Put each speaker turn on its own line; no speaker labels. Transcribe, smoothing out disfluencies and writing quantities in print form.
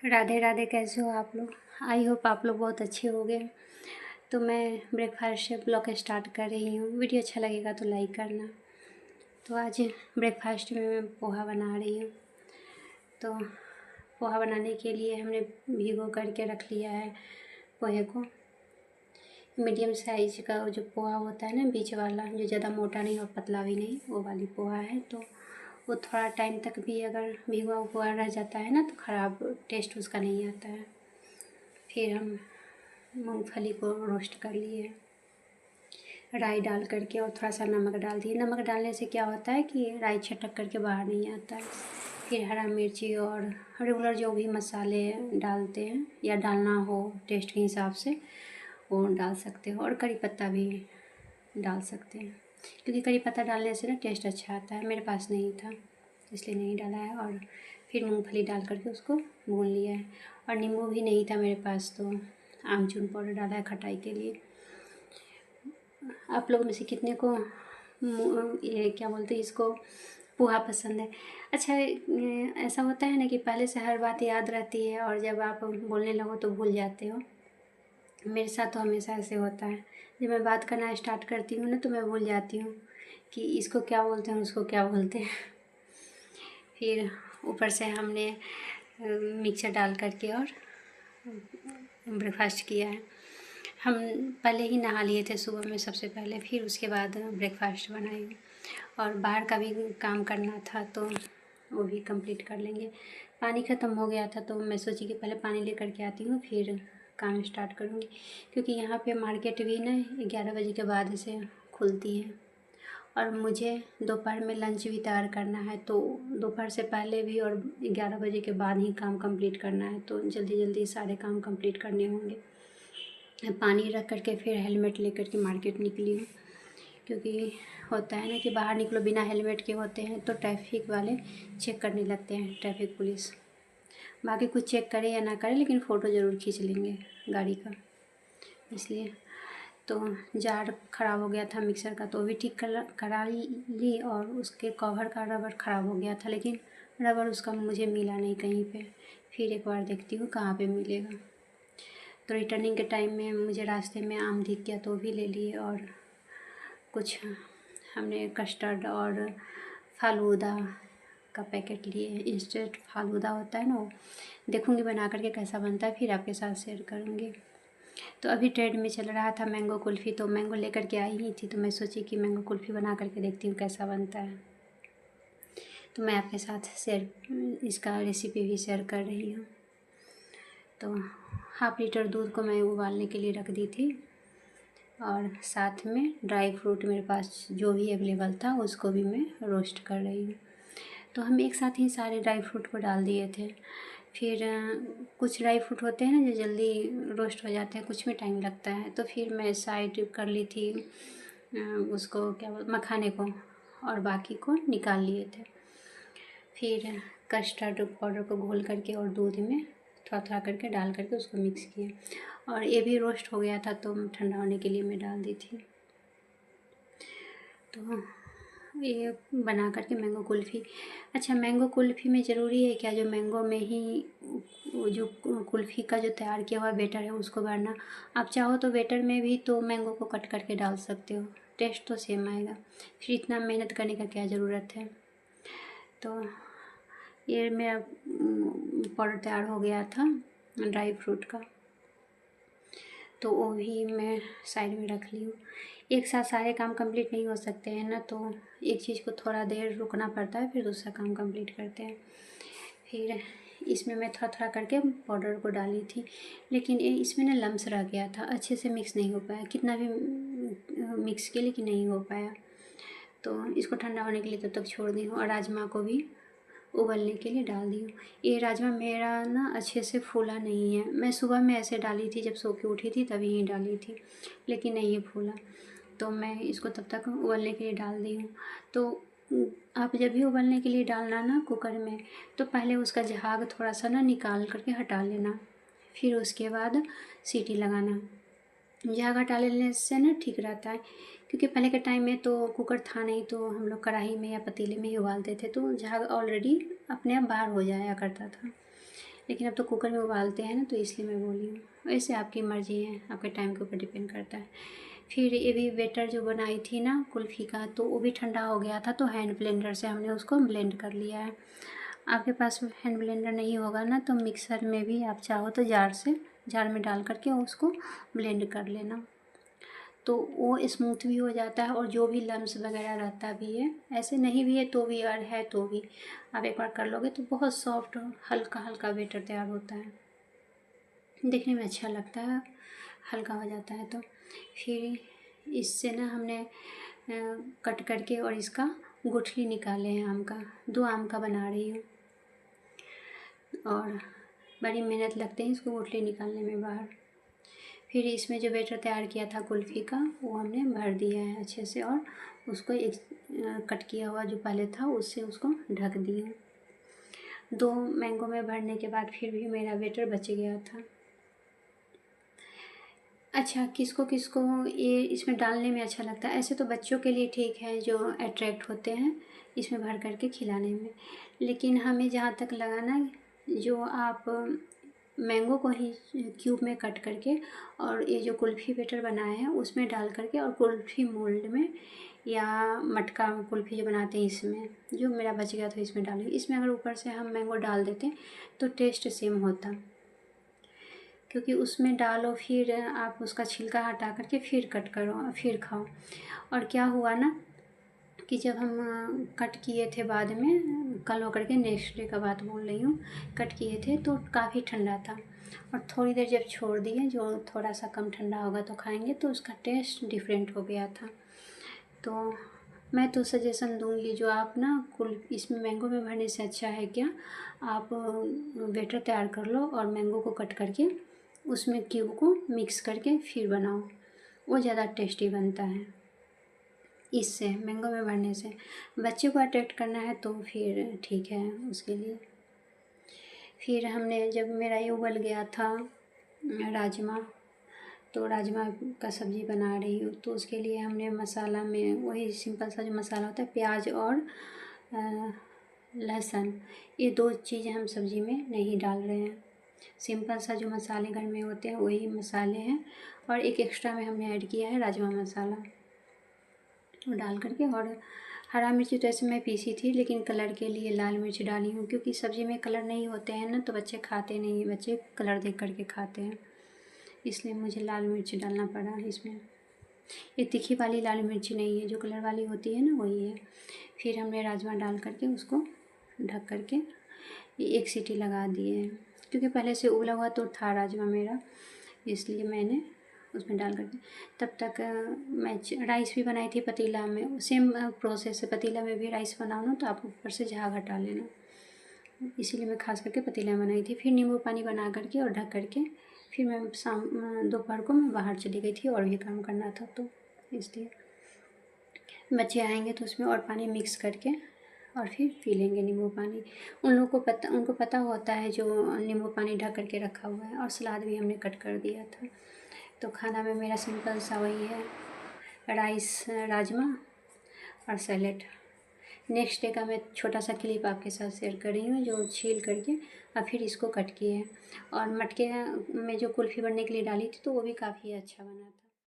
राधे राधे। कैसे हो आप लोग? आई होप आप लोग बहुत अच्छे हो गए। तो मैं ब्रेकफास्ट से ब्लॉग स्टार्ट कर रही हूँ। वीडियो अच्छा लगेगा तो लाइक करना। तो आज ब्रेकफास्ट में मैं पोहा बना रही हूँ। तो पोहा बनाने के लिए हमने भिगो करके रख लिया है पोहे को। मीडियम साइज का जो पोहा होता है ना, बीच वाला, जो ज़्यादा मोटा नहीं और पतला भी नहीं, वो वाली पोहा है। तो वो थोड़ा टाइम तक भी अगर भिगोआ हुआ रह जाता है ना तो ख़राब टेस्ट उसका नहीं आता है। फिर हम मूंगफली को रोस्ट कर लिए, राई डाल करके, और थोड़ा सा नमक डाल दिए। नमक डालने से क्या होता है कि राई छटक करके बाहर नहीं आता है। फिर हरा मिर्ची और रेगुलर जो भी मसाले डालते हैं या डालना हो टेस्ट के हिसाब से वो डाल सकते हो, और करी पत्ता भी डाल सकते हैं, क्योंकि करी पत्ता डालने से ना टेस्ट अच्छा आता है। मेरे पास नहीं था इसलिए नहीं डाला है। और फिर मूंगफली डाल करके उसको भून लिया है। और नींबू भी नहीं था मेरे पास तो आमचूर पाउडर डाला है खटाई के लिए। आप लोगों में से कितने को ये क्या बोलते हैं इसको, पोहा पसंद है? अच्छा, ऐसा होता है ना कि पहले से हर बात याद रहती है और जब आप बोलने लगो तो भूल जाते हो। मेरे साथ तो हमेशा ऐसे होता है। जब मैं बात करना स्टार्ट करती हूँ ना तो मैं भूल जाती हूँ कि इसको क्या बोलते हैं, उसको क्या बोलते हैं। फिर ऊपर से हमने मिक्सर डाल करके और ब्रेकफास्ट किया है। हम पहले ही नहा लिए थे सुबह में सबसे पहले, फिर उसके बाद ब्रेकफास्ट बनाए। और बाहर का भी काम करना था तो वो भी कंप्लीट कर लेंगे। पानी ख़त्म हो गया था तो मैं सोची कि पहले पानी लेकर के आती हूँ फिर काम स्टार्ट करूँगी, क्योंकि यहाँ पे मार्केट भी ना 11 बजे के बाद से खुलती है। और मुझे दोपहर में लंच भी तैयार करना है, तो दोपहर से पहले भी और 11 बजे के बाद ही काम कंप्लीट करना है। तो जल्दी जल्दी सारे काम कंप्लीट करने होंगे। पानी रख करके फिर हेलमेट लेकर के मार्केट निकली हूँ, क्योंकि होता है ना कि बाहर निकलो बिना हेलमेट के होते हैं तो ट्रैफिक वाले चेक करने लगते हैं, ट्रैफिक पुलिस। बाकी कुछ चेक करे या ना करे लेकिन फ़ोटो ज़रूर खींच लेंगे गाड़ी का, इसलिए। तो जार ख़राब हो गया था मिक्सर का, तो भी ठीक करा ली। और उसके कवर का रबर ख़राब हो गया था, लेकिन रबर उसका मुझे मिला नहीं कहीं पे। फिर एक बार देखती हूँ कहाँ पे मिलेगा। तो रिटर्निंग के टाइम में मुझे रास्ते में आम दिख गया तो भी ले लिए। और कुछ हमने कस्टर्ड और फालूदा का पैकेट लिए। इंस्टेंट फालूदा होता है ना, वो देखूँगी बना करके कैसा बनता है, फिर आपके साथ शेयर करूँगी। तो अभी ट्रेंड में चल रहा था मैंगो कुल्फ़ी, तो मैंगो लेकर के आई ही थी, तो मैं सोची कि मैंगो कुल्फ़ी बना करके देखती हूँ कैसा बनता है। तो मैं आपके साथ शेयर इसका रेसिपी भी शेयर कर रही हूँ। तो हाफ लीटर दूध को मैं उबालने के लिए रख दी थी, और साथ में ड्राई फ्रूट मेरे पास जो भी अवेलेबल था उसको भी मैं रोस्ट कर रही हूँ। तो हम एक साथ ही सारे ड्राई फ्रूट को डाल दिए थे। फिर कुछ ड्राई फ्रूट होते हैं ना जो जल्दी रोस्ट हो जाते हैं, कुछ में टाइम लगता है, तो फिर मैं साइड कर ली थी उसको, क्या बोल, मखाने को, और बाकी को निकाल लिए थे। फिर कस्टर्ड पाउडर को घोल करके और दूध में थोड़ा थोड़ा करके डाल करके उसको मिक्स किया। और ये भी रोस्ट हो गया था तो ठंडा होने के लिए मैं डाल दी थी। तो ये बना करके मैंगो कुल्फ़ी। अच्छा, मैंगो कुल्फ़ी में ज़रूरी है क्या जो मैंगो में ही वो जो कुल्फ़ी का जो तैयार किया हुआ बैटर है उसको भरना? आप चाहो तो बैटर में भी तो मैंगो को कट करके डाल सकते हो, टेस्ट तो सेम आएगा। फिर इतना मेहनत करने का क्या ज़रूरत है। तो ये मेरा पाउडर तैयार हो गया था ड्राई फ्रूट का, तो वो भी मैं साइड में रख ली हूँ। एक साथ सारे काम कंप्लीट नहीं हो सकते हैं ना, तो एक चीज़ को थोड़ा देर रुकना पड़ता है, फिर दूसरा काम कंप्लीट करते हैं। फिर इसमें मैं थोड़ा थोड़ा करके पाउडर को डाली थी, लेकिन इसमें ना लम्स रह गया था, अच्छे से मिक्स नहीं हो पाया। कितना भी मिक्स किया लेकिन नहीं हो पाया, तो इसको ठंडा होने के लिए तब तक छोड़ दी हूँ। और राजमा को भी उबलने के लिए डाल दी हूँ। ये राजमा मेरा ना अच्छे से फूला नहीं है। मैं सुबह में ऐसे डाली थी, जब सो के उठी थी तभी ही डाली थी, लेकिन नहीं ये फूला। तो मैं इसको तब तक उबलने के लिए डाल दी हूँ। तो आप जब भी उबलने के लिए डालना ना कुकर में, तो पहले उसका झाग थोड़ा सा ना निकाल करके हटा लेना, फिर उसके बाद सीटी लगाना। झाग हटा लेने से ना ठीक रहता है, क्योंकि पहले के टाइम में तो कुकर था नहीं, तो हम लोग कढ़ाई में या पतीले में ही उबालते थे, तो झाग ऑलरेडी अपने आप बाहर हो जाया करता था। लेकिन अब तो कुकर में उबालते हैं ना, तो इसलिए मैं बोली हूँ। वैसे आपकी मर्ज़ी है, आपके टाइम के ऊपर डिपेंड करता है। फिर ये भी बेटर जो बनाई थी ना कुल्फ़ी का, तो वो भी ठंडा हो गया था, तो हैंड ब्लेंडर से हमने उसको ब्लेंड कर लिया है। आपके पास हैंड ब्लेंडर नहीं होगा ना, तो मिक्सर में भी आप चाहो तो जार में डाल करके उसको ब्लेंड कर लेना, तो वो स्मूथ भी हो जाता है और जो भी लम्स वगैरह रहता भी है, ऐसे नहीं भी है तो भी, और है तो भी आप एक बार कर लोगे तो बहुत सॉफ्ट हल्का हल्का बैटर तैयार होता है, देखने में अच्छा लगता है, हल्का हो जाता है। तो फिर इससे ना हमने कट करके और इसका गुठली निकाले हैं आम का, 2 आम का बना रही हूँ और बड़ी मेहनत लगती है इसको गुठली निकालने में बाहर। फिर इसमें जो बैटर तैयार किया था कुल्फ़ी का, वो हमने भर दिया है अच्छे से और उसको एक कट किया हुआ जो पहले था उससे उसको ढक दिए। 2 मैंगो में भरने के बाद फिर भी मेरा बैटर बच गया था। अच्छा, किसको किसको ये इसमें डालने में अच्छा लगता है, ऐसे तो बच्चों के लिए ठीक है जो अट्रैक्ट होते हैं इसमें भर करके खिलाने में, लेकिन हमें जहाँ तक लगा ना, जो आप मैंगो को ही क्यूब में कट करके और ये जो कुल्फ़ी बैटर बनाए हैं उसमें डाल करके और कुल्फ़ी मोल्ड में या मटका कुल्फ़ी जो बनाते हैं इसमें, जो मेरा बच गया था इसमें डालेंगे। इसमें अगर ऊपर से हम मैंगो डाल देते तो टेस्ट सेम होता, क्योंकि उसमें डालो फिर आप उसका छिलका हटा करके फिर कट करो फिर खाओ। और क्या हुआ ना कि जब हम कट किए थे बाद में, कल होकर के नेक्स्ट डे का बात बोल रही हूँ, कट किए थे तो काफ़ी ठंडा था और थोड़ी देर जब छोड़ दिए, जो थोड़ा सा कम ठंडा होगा तो खाएंगे, तो उसका टेस्ट डिफरेंट हो गया था। तो मैं तो सजेशन दूंगी, जो आप ना इसमें मैंगो में भरने से अच्छा है क्या, आप बैटर तैयार कर लो और मैंगो को कट करके उसमें क्यूब को मिक्स करके फिर बनाओ, वो ज़्यादा टेस्टी बनता है। इससे मैंगो में भरने से बच्चे को अट्रैक्ट करना है तो फिर ठीक है उसके लिए। फिर हमने जब मेरा ये उबल गया था राजमा, तो राजमा का सब्ज़ी बना रही हूँ, तो उसके लिए हमने मसाला में वही सिंपल सा जो मसाला होता है, प्याज और लहसुन, ये 2 चीज़ें हम सब्ज़ी में नहीं डाल रहे हैं। सिंपल सा जो मसाले घर में होते हैं वही मसाले हैं, और एक एक्स्ट्रा में हमने ऐड किया है राजमा मसाला, वो डाल करके। और हरा मिर्ची तो ऐसे मैं पीसी थी, लेकिन कलर के लिए लाल मिर्च डाली हूँ, क्योंकि सब्ज़ी में कलर नहीं होते हैं ना तो बच्चे खाते नहीं हैं, बच्चे कलर देख करके खाते हैं, इसलिए मुझे लाल मिर्च डालना पड़ा इसमें। ये तीखी वाली लाल मिर्ची नहीं है, जो कलर वाली होती है ना वही है। फिर हमने राजमा डाल करके उसको ढक करके 1 सीटी लगा दिए हैं, क्योंकि पहले से उबला हुआ तो था राजमा मेरा, इसलिए मैंने उसमें डाल करके। तब तक मैं राइस भी बनाई थी पतीला में, सेम प्रोसेस है, पतीला में भी राइस बनाओ ना तो आप ऊपर से झाग हटा लेना, इसीलिए मैं खास करके पतीला में बनाई थी। फिर नींबू पानी बना करके और ढक करके फिर मैं दोपहर को मैं बाहर चली गई थी और भी काम करना था, तो इसलिए बच्चे आएंगे तो उसमें और पानी मिक्स करके और फिर पी लेंगे नींबू पानी। उनको पता होता है जो नींबू पानी ढक करके रखा हुआ है, और सलाद भी हमने कट कर दिया था। तो खाना में मेरा सिंपल सा वही है, राइस, राजमा और सैलेड। नेक्स्ट डे का मैं छोटा सा क्लिप आपके साथ शेयर कर रही हूँ, जो छील करके और फिर इसको कट किए हैं। और मटके में जो कुल्फ़ी बनने के लिए डाली थी तो वो भी काफ़ी अच्छा बना था।